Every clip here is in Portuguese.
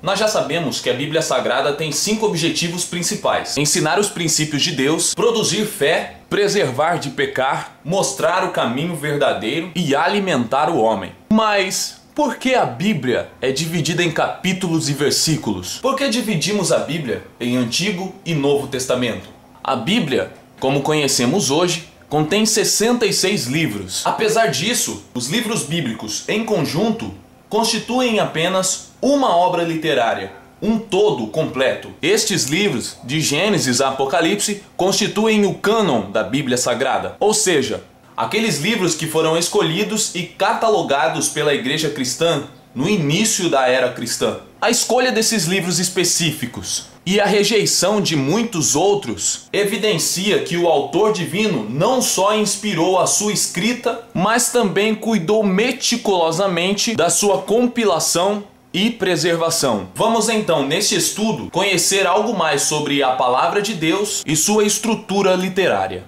Nós já sabemos que a Bíblia Sagrada tem 5 objetivos principais: ensinar os princípios de Deus, produzir fé, preservar de pecar, mostrar o caminho verdadeiro e alimentar o homem. Mas por que a Bíblia é dividida em capítulos e versículos? Por que dividimos a Bíblia em Antigo e Novo Testamento? A Bíblia, como conhecemos hoje, contém 66 livros. Apesar disso, os livros bíblicos em conjunto constituem apenas uma obra literária, um todo completo. Estes livros, de Gênesis a Apocalipse, constituem o cânon da Bíblia Sagrada, ou seja, aqueles livros que foram escolhidos e catalogados pela Igreja Cristã no início da era cristã. A escolha desses livros específicos e a rejeição de muitos outros evidencia que o autor divino não só inspirou a sua escrita, mas também cuidou meticulosamente da sua compilação e preservação. Vamos então, neste estudo, conhecer algo mais sobre a Palavra de Deus e sua estrutura literária.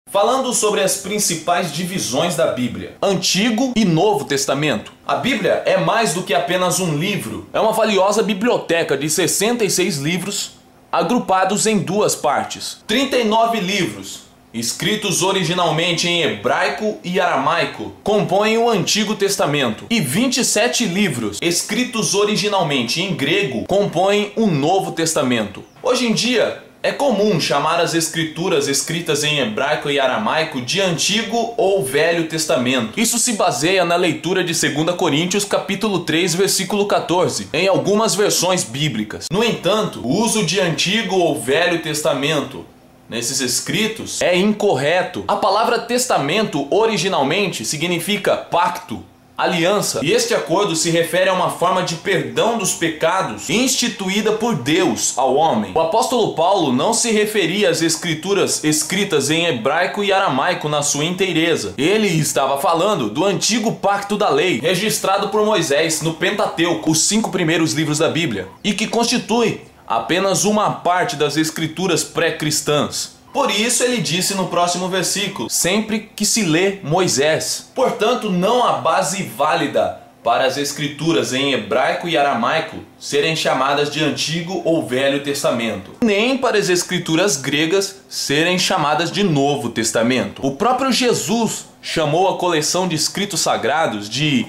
Falando sobre as principais divisões da Bíblia: Antigo e Novo Testamento. A Bíblia é mais do que apenas um livro. É uma valiosa biblioteca de 66 livros, agrupados em 2 partes. 39 livros, escritos originalmente em hebraico e aramaico, compõem o Antigo Testamento. E 27 livros, escritos originalmente em grego, compõem o Novo Testamento. Hoje em dia, é comum chamar as escrituras escritas em hebraico e aramaico de Antigo ou Velho Testamento. Isso se baseia na leitura de 2 Coríntios capítulo 3, versículo 14, em algumas versões bíblicas. No entanto, o uso de Antigo ou Velho Testamento nesses escritos é incorreto. A palavra testamento originalmente significa pacto, aliança, e este acordo se refere a uma forma de perdão dos pecados instituída por Deus ao homem. O apóstolo Paulo não se referia às escrituras escritas em hebraico e aramaico na sua inteireza. Ele estava falando do antigo pacto da lei, registrado por Moisés no Pentateuco, os 5 primeiros livros da Bíblia, e que constitui apenas uma parte das escrituras pré-cristãs. Por isso ele disse no próximo versículo: sempre que se lê Moisés. Portanto, não há base válida para as escrituras em hebraico e aramaico serem chamadas de Antigo ou Velho Testamento, nem para as escrituras gregas serem chamadas de Novo Testamento. O próprio Jesus chamou a coleção de escritos sagrados de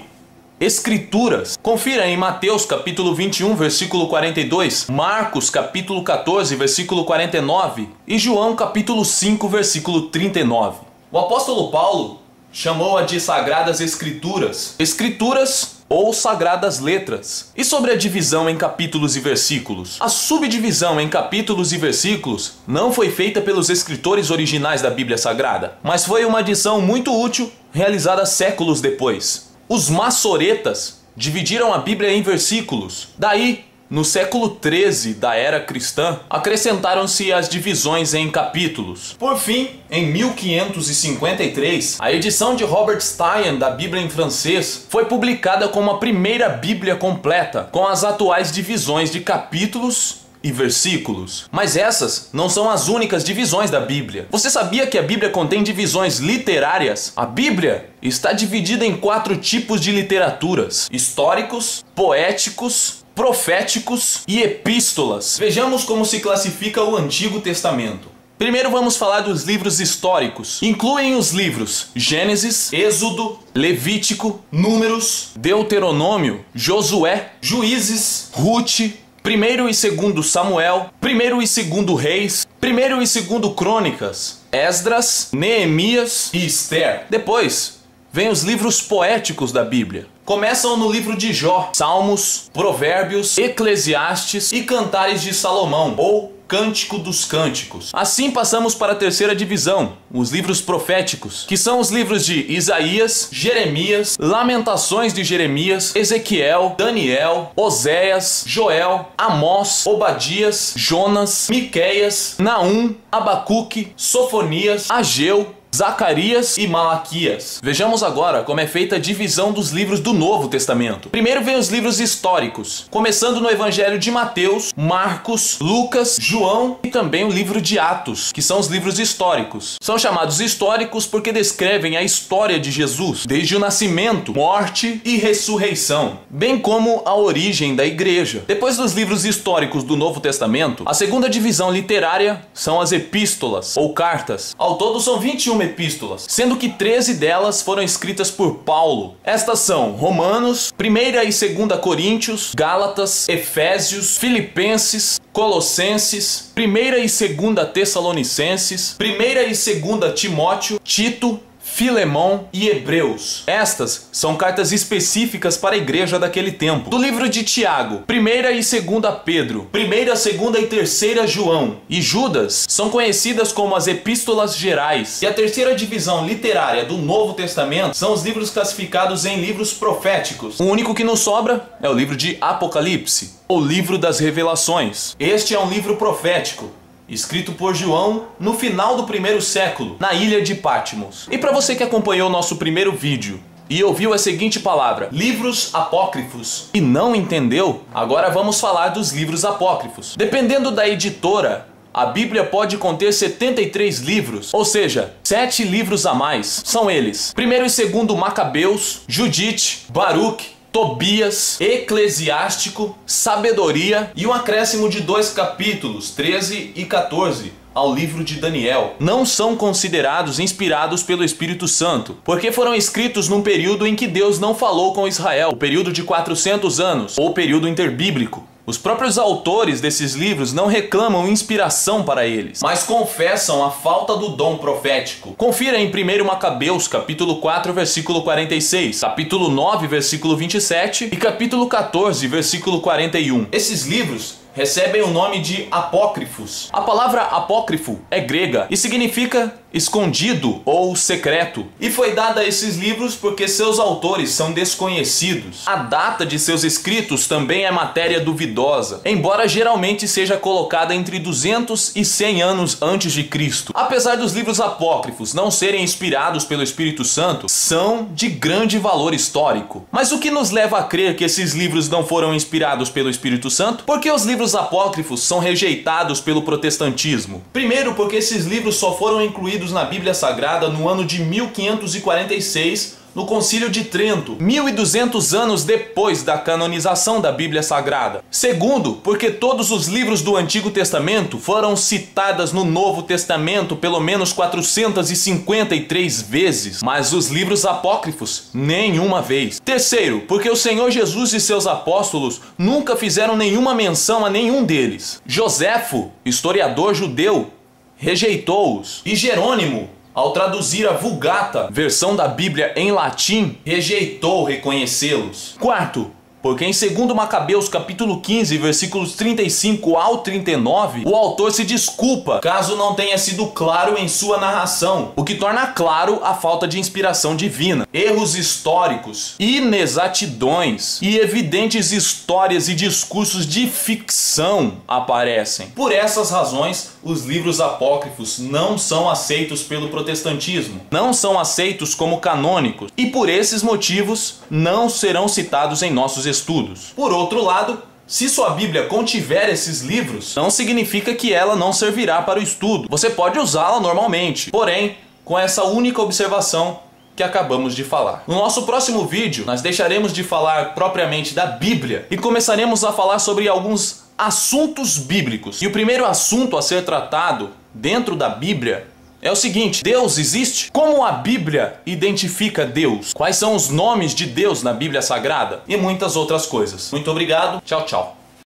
Escrituras. Confira em Mateus capítulo 21, versículo 42, Marcos capítulo 14, versículo 49 e João capítulo 5, versículo 39. O apóstolo Paulo chamou-a de Sagradas Escrituras, Escrituras ou Sagradas Letras. E sobre a divisão em capítulos e versículos? A subdivisão em capítulos e versículos não foi feita pelos escritores originais da Bíblia Sagrada, mas foi uma adição muito útil realizada séculos depois. Os massoretas dividiram a Bíblia em versículos. Daí, no século 13 da era cristã, acrescentaram-se as divisões em capítulos. Por fim, em 1553, a edição de Robert Stein da Bíblia em francês foi publicada como a primeira Bíblia completa, com as atuais divisões de capítulos e versículos. Mas essas não são as únicas divisões da Bíblia. Você sabia que a Bíblia contém divisões literárias? A Bíblia está dividida em 4 tipos de literaturas: históricos, poéticos, proféticos e epístolas. Vejamos como se classifica o Antigo Testamento. Primeiro vamos falar dos livros históricos. Incluem os livros Gênesis, Êxodo, Levítico, Números, Deuteronômio, Josué, Juízes, Rute, 1º e 2º Samuel, 1º e 2º Reis, 1º e 2º Crônicas, Esdras, Neemias e Esther. Depois, vem os livros poéticos da Bíblia. Começam no livro de Jó, Salmos, Provérbios, Eclesiastes e Cantares de Salomão, ou Cântico dos Cânticos. Assim passamos para a terceira divisão, os livros proféticos, que são os livros de Isaías, Jeremias, Lamentações de Jeremias, Ezequiel, Daniel, Oséias, Joel, Amós, Obadias, Jonas, Miqueias, Naum, Abacuque, Sofonias, Ageu, Zacarias e Malaquias. Vejamos agora como é feita a divisão dos livros do Novo Testamento. Primeiro vem os livros históricos, começando no Evangelho de Mateus, Marcos, Lucas, João e também o livro de Atos, que são os livros históricos. São chamados históricos porque descrevem a história de Jesus, desde o nascimento, morte e ressurreição, bem como a origem da igreja. Depois dos livros históricos do Novo Testamento, a segunda divisão literária são as epístolas ou cartas. Ao todo são 21 epístolas, sendo que 13 delas foram escritas por Paulo. Estas são Romanos, 1ª e 2ª Coríntios, Gálatas, Efésios, Filipenses, Colossenses, 1ª e 2ª Tessalonicenses, 1ª e 2ª Timóteo, Tito, Filemão e Hebreus. Estas são cartas específicas para a igreja daquele tempo. Do livro de Tiago, 1ª e 2ª Pedro, 1ª, 2ª e 3ª João e Judas são conhecidas como as epístolas gerais. E a terceira divisão literária do Novo Testamento são os livros classificados em livros proféticos. O único que nos sobra é o livro de Apocalipse, ou livro das revelações. Este é um livro profético, escrito por João no final do 1º século, na ilha de Patmos. E para você que acompanhou o nosso primeiro vídeo e ouviu a seguinte palavra, livros apócrifos, e não entendeu, agora vamos falar dos livros apócrifos. Dependendo da editora, a Bíblia pode conter 73 livros, ou seja, 7 livros a mais. São eles: 1º e 2º Macabeus, Judite, Baruque, Tobias, Eclesiástico, Sabedoria e um acréscimo de 2 capítulos, 13 e 14, ao livro de Daniel. Não são considerados inspirados pelo Espírito Santo, porque foram escritos num período em que Deus não falou com Israel, o período de 400 anos, ou período interbíblico. Os próprios autores desses livros não reclamam inspiração para eles, mas confessam a falta do dom profético. Confira em 1º Macabeus, capítulo 4, versículo 46, capítulo 9, versículo 27 e capítulo 14, versículo 41. Esses livros recebem o nome de apócrifos. A palavra apócrifo é grega e significa escondido ou secreto, e foi dada a esses livros porque seus autores são desconhecidos. A data de seus escritos também é matéria duvidosa, embora geralmente seja colocada entre 200 e 100 anos antes de Cristo. Apesar dos livros apócrifos não serem inspirados pelo Espírito Santo, são de grande valor histórico. Mas o que nos leva a crer que esses livros não foram inspirados pelo Espírito Santo? Porque os livros apócrifos são rejeitados pelo protestantismo. Primeiro, porque esses livros só foram incluídos na Bíblia Sagrada no ano de 1546, no Concílio de Trento, 1200 anos depois da canonização da Bíblia Sagrada. Segundo, porque todos os livros do Antigo Testamento foram citados no Novo Testamento pelo menos 453 vezes, mas os livros apócrifos nenhuma vez. Terceiro, porque o Senhor Jesus e seus apóstolos nunca fizeram nenhuma menção a nenhum deles. Joséfo, historiador judeu, rejeitou-os, e Jerônimo, ao traduzir a Vulgata, versão da Bíblia em latim, rejeitou reconhecê-los. Quarto, porque em 2º Macabeus capítulo 15, versículos 35 ao 39, o autor se desculpa caso não tenha sido claro em sua narração, o que torna claro a falta de inspiração divina. Erros históricos, inexatidões e evidentes histórias e discursos de ficção aparecem. Por essas razões, os livros apócrifos não são aceitos pelo protestantismo, não são aceitos como canônicos, e por esses motivos não serão citados em nossos estudos. Por outro lado, se sua Bíblia contiver esses livros, não significa que ela não servirá para o estudo. Você pode usá-la normalmente, porém, com essa única observação que acabamos de falar. No nosso próximo vídeo, nós deixaremos de falar propriamente da Bíblia e começaremos a falar sobre alguns assuntos bíblicos. E o primeiro assunto a ser tratado dentro da Bíblia é o seguinte: Deus existe? Como a Bíblia identifica Deus? Quais são os nomes de Deus na Bíblia Sagrada? E muitas outras coisas. Muito obrigado. Tchau, tchau.